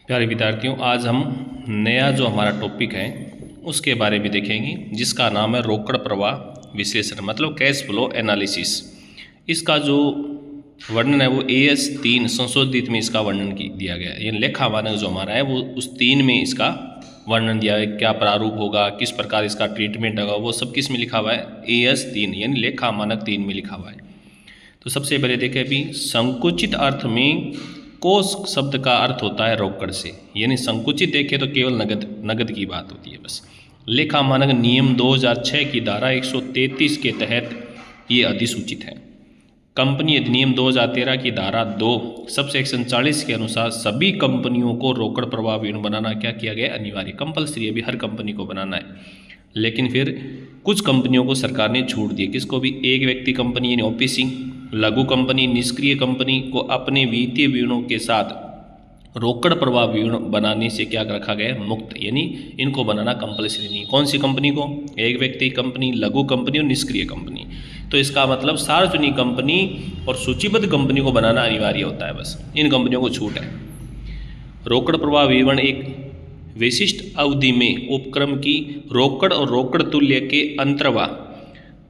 प्यारे विद्यार्थियों, आज हम नया जो हमारा टॉपिक है उसके बारे में देखेंगे, जिसका नाम है रोकड़ प्रवाह विश्लेषण, मतलब कैश फ्लो एनालिसिस। इसका जो वर्णन है वो AS 3 संशोधित में इसका वर्णन दिया गया है। ये लेखा मानक जो हमारा है वो उस 3 में इसका वर्णन दिया है। क्या प्रारूप होगा, किस प्रकार इसका ट्रीटमेंट होगा, वो सब किस में लिखा हुआ है? AS 3 यानी लेखा मानक 3 में लिखा हुआ है। तो सबसे पहले देखें, अभी संकुचित अर्थ में कोष शब्द का अर्थ होता है रोकड़ से, यानी संकुचित देखें तो केवल नगद की बात होती है बस। लेखा मानक नियम 2006 की धारा 133 के तहत ये अधिसूचित है। कंपनी अधिनियम 2013 की धारा 2 सब सेक्शन 40 के अनुसार सभी कंपनियों को रोकड़ प्रवाह विवरण बनाना क्या किया गया? अनिवार्य, कंपलसरी, अभी हर कंपनी को बनाना है। लेकिन फिर कुछ कंपनियों को सरकार ने छूट दी। किसको भी? एक व्यक्ति कंपनी यानी OPC, लघु कंपनी, निष्क्रिय कंपनी को अपने वित्तीय विवरणों के साथ रोकड़ प्रवाह विवरण बनाने से क्या रखा गया? मुक्त, यानी इनको बनाना कंपलसरी नहीं। कौन सी कंपनी को? एक व्यक्ति कंपनी, लघु कंपनी और निष्क्रिय कंपनी। तो इसका मतलब सार्वजनिक कंपनी और सूचीबद्ध कंपनी को बनाना अनिवार्य होता है, बस इन कंपनियों को छूट है। रोकड़ प्रवाह विवरण एक विशिष्ट अवधि में उपक्रम की रोकड़ और रोकड़ तुल्य के अंतर्वाह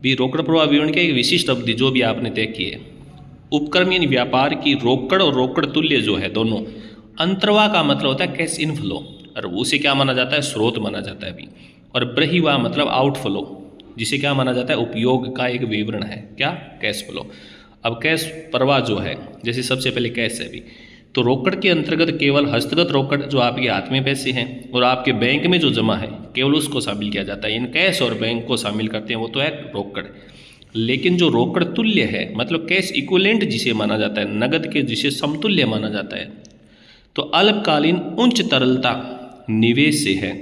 भी रोकड़ प्रवाह विवरण की एक विशिष्ट अवधि जो भी आपने तय की है। उपक्रम यानी व्यापार की रोकड़ और रोकड़ तुल्य जो है दोनों, अंतर्वाह का मतलब होता है कैश इनफ्लो, और उसे क्या माना जाता है? स्रोत माना जाता है अभी। और बहिर्वाह मतलब आउटफ्लो, जिसे क्या माना जाता है? उपयोग का एक विवरण है। क्या? Cash flow. अब कैश प्रवाह जो है, जैसे सबसे पहले कैश है अभी, तो रोकड़ के अंतर्गत केवल हस्तगत रोकड़ जो आपके हाथ में पैसे हैं और आपके बैंक में जो जमा है केवल उसको शामिल किया जाता है। इन कैश और बैंक को शामिल करते हैं, वो तो है रोकड़। लेकिन जो रोकड़ तुल्य है, मतलब कैश इक्विवेलेंट जिसे माना जाता है, नगद के जिसे समतुल्य माना जाता है, तो अल्पकालीन उच्च तरलता निवेश से है।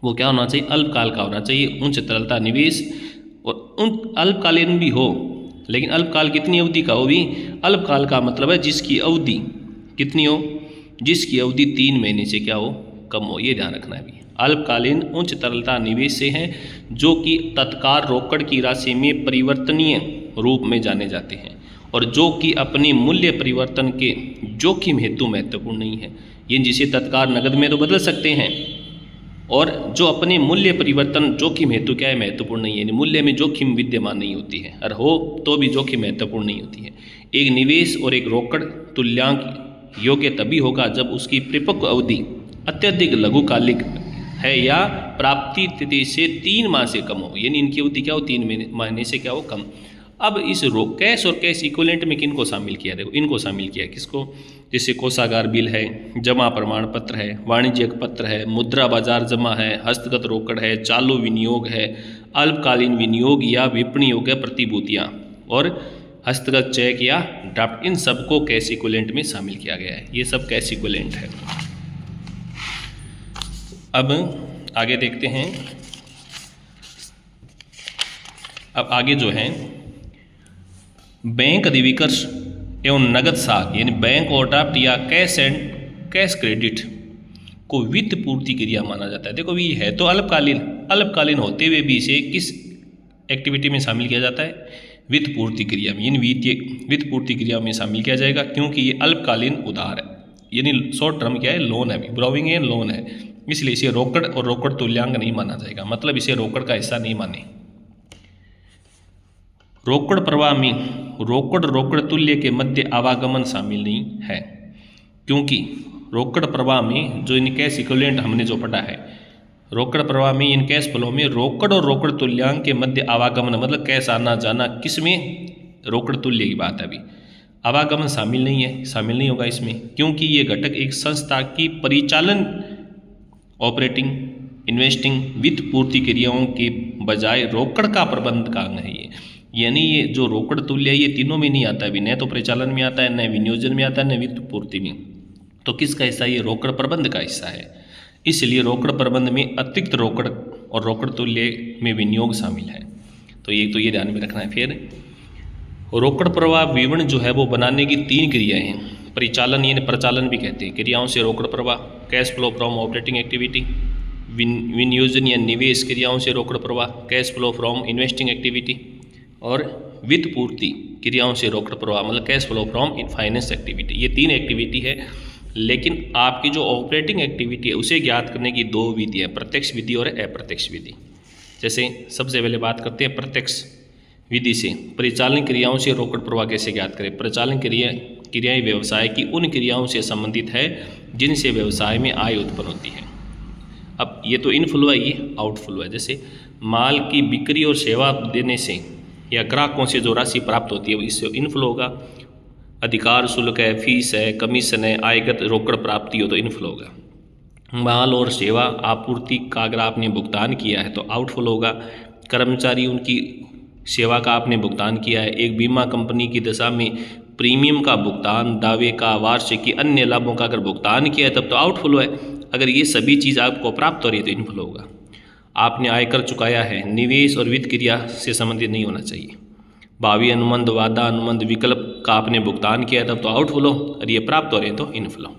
वो क्या होना चाहिए? अल्पकाल का होना चाहिए, उच्च तरलता निवेश, और अल्पकालीन भी हो, लेकिन अल्पकाल कितनी अवधि का हो? भी अल्पकाल का मतलब है जिसकी अवधि कितनी हो? जिसकी अवधि 3 महीने से क्या हो? कम हो। ये ध्यान रखना है भी। अल्पकालीन उच्च तरलता निवेश से हैं जो कि तत्काल रोकड़ की राशि में परिवर्तनीय रूप में जाने जाते हैं और जो कि अपने मूल्य परिवर्तन के जोखिम हेतु महत्वपूर्ण नहीं है। ये जिसे तत्काल नगद में तो बदल सकते हैं, और जो अपने मूल्य परिवर्तन जोखिम हेतु क्या है? महत्वपूर्ण नहीं है, यानी मूल्य में जोखिम विद्यमान नहीं होती है, और हो तो भी जोखिम महत्वपूर्ण नहीं होती है। एक निवेश और एक रोकड़ तुल्यांक योग्य तभी होगा जब उसकी परिपक्व अवधि अत्यधिक लघुकालिक है या प्राप्ति तिथि से 3 माह से कम हो, यानी इनकी अवधि क्या हो? 3 महीने से क्या हो? कम। अब इस कैश और कैश इक्विवेलेंट में किनको शामिल किया? देखो, इनको शामिल किया। किसको? जैसे कोषागार बिल है, जमा प्रमाण पत्र है, वाणिज्यिक पत्र है, मुद्रा बाजार जमा है, हस्तगत रोकड़ है, चालू विनियोग है, अल्पकालीन विनियोग या विपणन योग्य प्रतिभूतियाँ और हस्तगत चेक या ड्राफ्ट, इन सबको कैश इक्विवेलेंट में शामिल किया गया है। ये सब कैश इक्विवेलेंट है। अब आगे देखते हैं। अब आगे जो है बैंक अधिविकर्ष एवं नगद साख, यानी बैंक ओवरड्राफ्ट या कैश एंड कैश क्रेडिट को वित्त पूर्ति क्रिया माना जाता है। देखो, ये है तो अल्पकालीन होते हुए भी इसे किस एक्टिविटी में शामिल किया जाता है? वित्त पूर्ति क्रिया में, यानी वित्त पूर्ति क्रिया में शामिल किया जाएगा, क्योंकि ये अल्पकालीन उधार है, यानी शॉर्ट टर्म क्या है? लोन है, ब्रोविंग है, लोन है, इसलिए इसे रोकड़ और रोकड़ तुल्यांक नहीं माना जाएगा, मतलब इसे रोकड़ का हिस्सा नहीं माने। रोकड़ प्रवाह में रोकड़ तुल्य के मध्य आवागमन शामिल नहीं है, क्योंकि रोकड़ प्रवाह में जो इन कैश इक्विवेलेंट हमने जो पढ़ा है, रोकड़ प्रवाह में इन कैश फ्लो में रोकड़ और रोकड़ तुल्यांक के मध्य आवागमन, मतलब कैश आना जाना, किस में? रोकड़ तुल्य की बात है अभी। आवागमन शामिल नहीं है, शामिल नहीं होगा इसमें, क्योंकि ये घटक एक संस्था की परिचालन, ऑपरेटिंग, इन्वेस्टिंग, वित्त पूर्ति क्रियाओं के बजाय रोकड़ का प्रबंध का अंग है ये। यानी ये जो रोकड़ तुल्य ये तीनों में नहीं आता है, न तो परिचालन में आता है, न विनियोजन में आता है, न वित्त पूर्ति में। तो किसका हिस्सा? ये रोकड़ प्रबंध का हिस्सा है। इसलिए रोकड़ प्रबंध में अतिरिक्त रोकड़ और रोकड़ तुल्य में विनियोग शामिल है। तो ये ध्यान में रखना है। फिर रोकड़ प्रवाह विवरण जो है वो बनाने की 3 क्रियाएं हैं। परिचालन यानी प्रचालन भी कहते हैं, क्रियाओं से रोकड़ प्रवाह, cash flow from operating activity, विनियोजन या निवेश क्रियाओं से रोकड़ प्रवाह, cash flow from investing activity, और वित्त पूर्ति क्रियाओं से रोकड़ प्रवाह, मतलब cash flow from finance activity. ये 3 एक्टिविटी है लेकिन आपकी जो ऑपरेटिंग एक्टिविटी है उसे ज्ञात करने की दो विधियाँ, प्रत्यक्ष विधि और अप्रत्यक्ष विधि। जैसे सबसे पहले बात करते हैं प्रत्यक्ष विधि से, परिचालन क्रियाओं से रोकड़ प्रवाह कैसे ज्ञात करें। परिचालन क्रियाएं व्यवसाय की उन क्रियाओं से संबंधित है जिनसे व्यवसाय में आय उत्पन्न होती है। अब ये तो इनफ्लो है, ये आउटफ्लो है। जैसे माल की बिक्री और सेवा देने से या ग्राहकों से जो राशि प्राप्त होती है इससे इनफ्लो होगा। अधिकार शुल्क है, फीस है, कमीशन है, आयगत रोकड़ प्राप्ति हो तो इनफ्लो होगा। माल और सेवा आपूर्ति का अगर आपने भुगतान किया है तो आउटफ्लो होगा। कर्मचारी उनकी सेवा का आपने भुगतान किया है। एक बीमा कंपनी की दशा में प्रीमियम का भुगतान, दावे का, वार्षिकी, अन्य लाभों का अगर भुगतान किया है तब तो आउटफ्लो है। अगर ये सभी चीज़ आपको प्राप्त हो रही है तो इनफ्लो होगा। आपने आयकर चुकाया है, निवेश और वित्त क्रिया से संबंधित नहीं होना चाहिए। भावी अनुबंध, वादा अनुबंध, विकल्प का आपने भुगतान किया है तब तो आउटफ्लो, और ये प्राप्त हो रहे हैं तो इनफ्लो।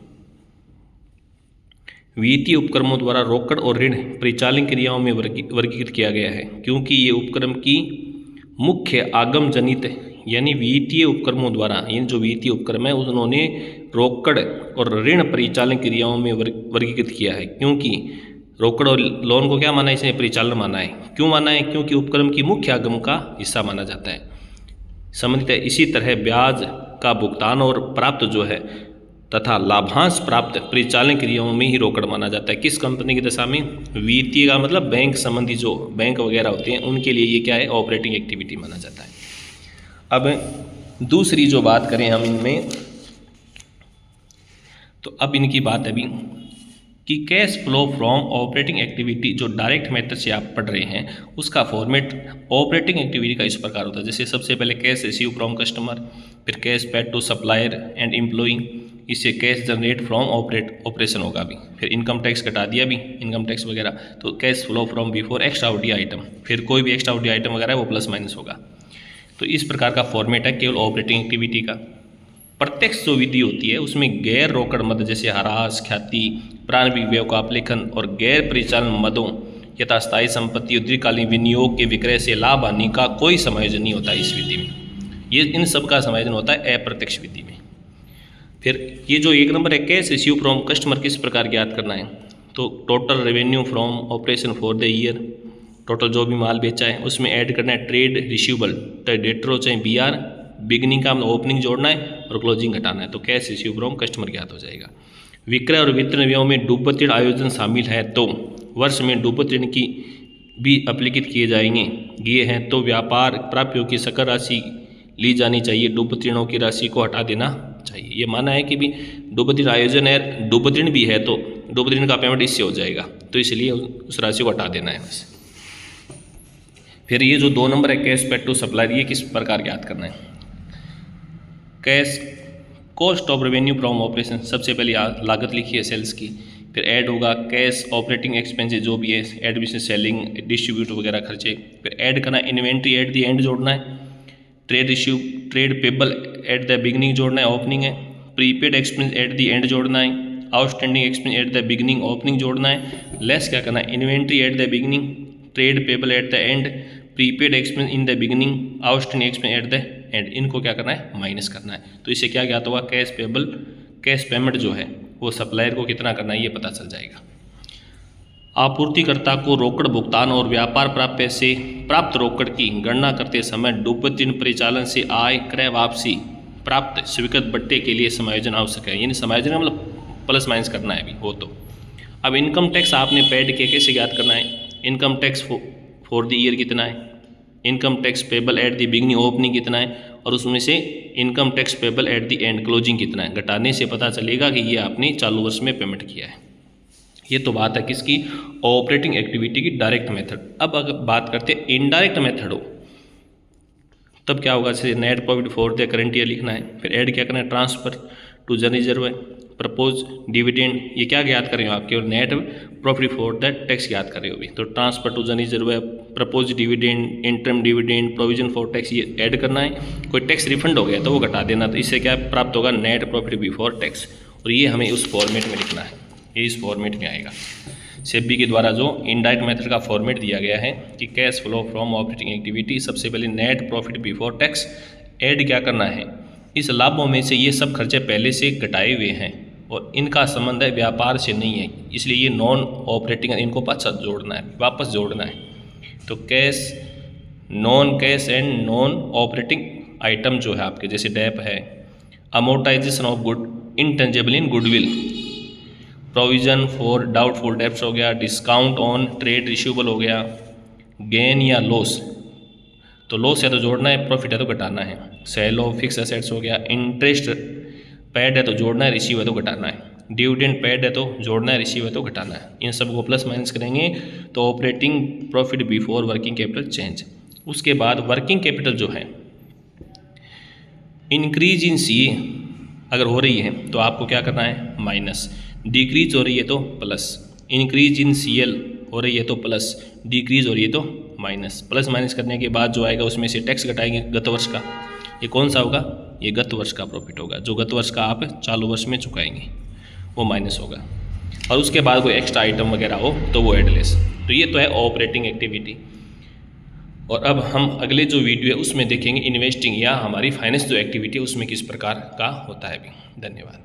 वित्तीय उपक्रमों द्वारा रोकड़ और ऋण परिचालन क्रियाओं में वर्गीकृत किया गया है क्योंकि ये उपक्रम की मुख्य आगम जनित यानी वित्तीय उपक्रमों द्वारा, इन जो वित्तीय उपक्रम है उन्होंने रोकड़ और ऋण परिचालन क्रियाओं में वर्गीकृत किया है। क्योंकि रोकड़ और लोन को क्या माना है, इसने परिचालन माना है। क्यों माना है? क्योंकि उपक्रम की मुख्य आगम का हिस्सा माना जाता है, संबंधित है। इसी तरह ब्याज का भुगतान और प्राप्त जो है तथा लाभांश प्राप्त परिचालन क्रियाओं में ही रोकड़ माना जाता है। किस कंपनी की दशा में? वित्तीय का मतलब बैंक संबंधी, जो बैंक वगैरह होते हैं उनके लिए ये क्या है, ऑपरेटिंग एक्टिविटी माना जाता है। अब दूसरी जो बात करें हम इनमें, तो अब इनकी बात अभी कि cash flow from operating activity जो डायरेक्ट मेथड से आप पढ़ रहे हैं उसका फॉर्मेट ऑपरेटिंग एक्टिविटी का इस प्रकार होता है। जैसे सबसे पहले कैश रिसीव फ्रॉम कस्टमर, फिर cash paid to supplier and employee, इससे कैश जनरेट फ्रॉम ऑपरेशन होगा अभी, फिर इनकम टैक्स घटा दिया अभी, इनकम टैक्स वगैरह, तो cash flow from before extra ordinary item, फिर कोई भी एक्स्ट्रा ऑर्डिनरी आइटम वगैरह वो प्लस माइनस होगा। तो इस प्रकार का फॉर्मेट है केवल ऑपरेटिंग एक्टिविटी का। प्रत्यक्ष जो विधि होती है उसमें गैर रोकड़ मद जैसे ह्रास, ख्याति, प्रारंभिक व्यय का अपलेखन और गैर परिचालन मदों यथा स्थायी संपत्ति और दीर्घकालीन विनियोग के विक्रय से लाभ हानि का कोई समायोजन नहीं होता इस विधि में। ये इन सब का समायोजन होता है अप्रत्यक्ष विधि में। फिर ये जो एक नंबर है कैश रिसीव फ्रॉम कस्टमर, किस प्रकार ज्ञात करना है, तो total revenue from operation for the year, total जो भी माल बेचा है उसमें ऐड करना है ट्रेड रिसीवेबल, चाहे डेटर हो चाहे BR, बिगनिंग का मतलब ओपनिंग जोड़ना है और क्लोजिंग घटाना है, तो कैश रिसीव फ्रॉम कस्टमर ज्ञात हो जाएगा। विक्रय और वितरण व्ययों में डूबत ऋण आयोजन शामिल है तो वर्ष में डूबत ऋण की भी अप्लिकित किए जाएंगे, ये हैं तो व्यापार प्राप्तियों की सकल राशि ली जानी चाहिए, डूबत ऋणों की राशि को हटा देना चाहिए। ये माना है कि भी डूबत ऋण आयोजन है, डूबत ऋण भी है तो डूबत ऋण का पेमेंट इससे हो जाएगा, तो इसलिए उस राशि को हटा देना है बस। फिर ये जो 2 नंबर है कैश पेड टू सप्लायर, ये किस प्रकार ज्ञात करना है, cash cost of revenue from operation, सबसे पहले लागत लिखी है सेल्स की, फिर ऐड होगा कैश ऑपरेटिंग एक्सपेंसेस जो भी है, एडमिशन, सेलिंग, डिस्ट्रीब्यूट वगैरह खर्चे, फिर ऐड करना इन्वेंट्री एट द एंड जोड़ना है, trade payable at the beginning जोड़ना है, ओपनिंग है, prepaid expense at the end जोड़ना है, outstanding expense at the beginning, opening जोड़ना है, लेस क्या करना है, inventory at the beginning, trade payable at the end, prepaid expense in the beginning, outstanding expense at the end, इनको क्या करना है, माइनस करना है। तो इससे क्या ज्ञात होगा, कैश पेमेंट जो है वो सप्लायर को कितना करना है ये पता चल जाएगा। आपूर्तिकर्ता को रोकड़ भुगतान और व्यापार प्राप्य से प्राप्त रोकड़ की गणना करते समय डूबत ऋण परिचालन से आय, क्रय वापसी, प्राप्त स्वीकृत बट्टे के लिए समायोजन आवश्यक है, यानी समायोजन मतलब प्लस माइनस करना है अभी हो तो। अब इनकम टैक्स आपने पेड के कैसे ज्ञात करना है, income tax for the year कितना है, income tax payable at the beginning, opening कितना है, और उसमें से income tax payable at the end, closing कितना है, घटाने से पता चलेगा कि ये आपने चालू वर्ष में पेमेंट किया है। ये तो बात है किसकी, ऑपरेटिंग एक्टिविटी की डायरेक्ट मेथड। अब अगर बात करते हैं इनडायरेक्ट मेथड हो तब क्या होगा, जैसे net profit for the current year लिखना है, फिर ऐड क्या करना है, ट्रांसफर टू जनरल रिजर्व है, प्रपोज डिविडेंड, ये क्या ज्ञात कर रहे हो आपके, और net profit for the tax ज्ञात कर रहे हो भी, तो ट्रांसफर टू जनरल रिजर्व है, propose dividend, interim dividend, provision for tax, ये ऐड करना है, कोई टैक्स रिफंड हो गया तो वो घटा देना, तो इससे क्या प्राप्त होगा, नेट प्रॉफिट बिफोर टैक्स, और ये हमें उस फॉर्मेट में लिखना है, ये इस फॉर्मेट में आएगा। सेबी के द्वारा जो इनडायरेक्ट मेथड का फॉर्मेट दिया गया है कि cash flow from operating activity, सबसे पहले net profit before tax, add क्या करना है, इस लाभों में से ये सब खर्चे पहले से घटाए हुए हैं और इनका संबंध है व्यापार से नहीं है, इसलिए ये नॉन ऑपरेटिंग, इनको पास जोड़ना है, वापस जोड़ना है। तो cash, non cash and non operating item जो है आपके, जैसे डेप है, amortisation of good intangible in goodwill, provision for doubtful debts हो गया, डिस्काउंट ऑन ट्रेड रिसीवेबल हो गया, गेन या लॉस, तो लॉस या तो जोड़ना है, प्रॉफिट है तो घटाना है, सेल ऑफ फिक्स एसेट्स हो गया, इंटरेस्ट पेड है तो जोड़ना है, रिसीव है तो घटाना है, डिविडेंड पेड है तो जोड़ना है, रिसीव है तो घटाना है। इन सब को प्लस माइनस करेंगे तो operating profit before working capital change. उसके बाद वर्किंग कैपिटल जो है, इंक्रीज इन सी अगर हो रही है तो आपको क्या करना है, माइनस, डिक्रीज हो रही है तो प्लस, इंक्रीज इन CL हो रही है तो प्लस, डिक्रीज हो रही है तो माइनस। प्लस माइनस करने के बाद जो आएगा उसमें से टैक्स घटाएंगे गत वर्ष का, ये कौन सा होगा, ये गत वर्ष का प्रॉफिट होगा, जो गत वर्ष का आप चालू वर्ष में चुकाएंगे वो माइनस होगा। और उसके बाद कोई एक्स्ट्रा आइटम वगैरह हो तो वो एडलेस। तो ये तो है ऑपरेटिंग एक्टिविटी। और अब हम अगले जो वीडियो है उसमें देखेंगे इन्वेस्टिंग या हमारी फाइनेंस जो एक्टिविटी है उसमें किस प्रकार का होता है भी। धन्यवाद।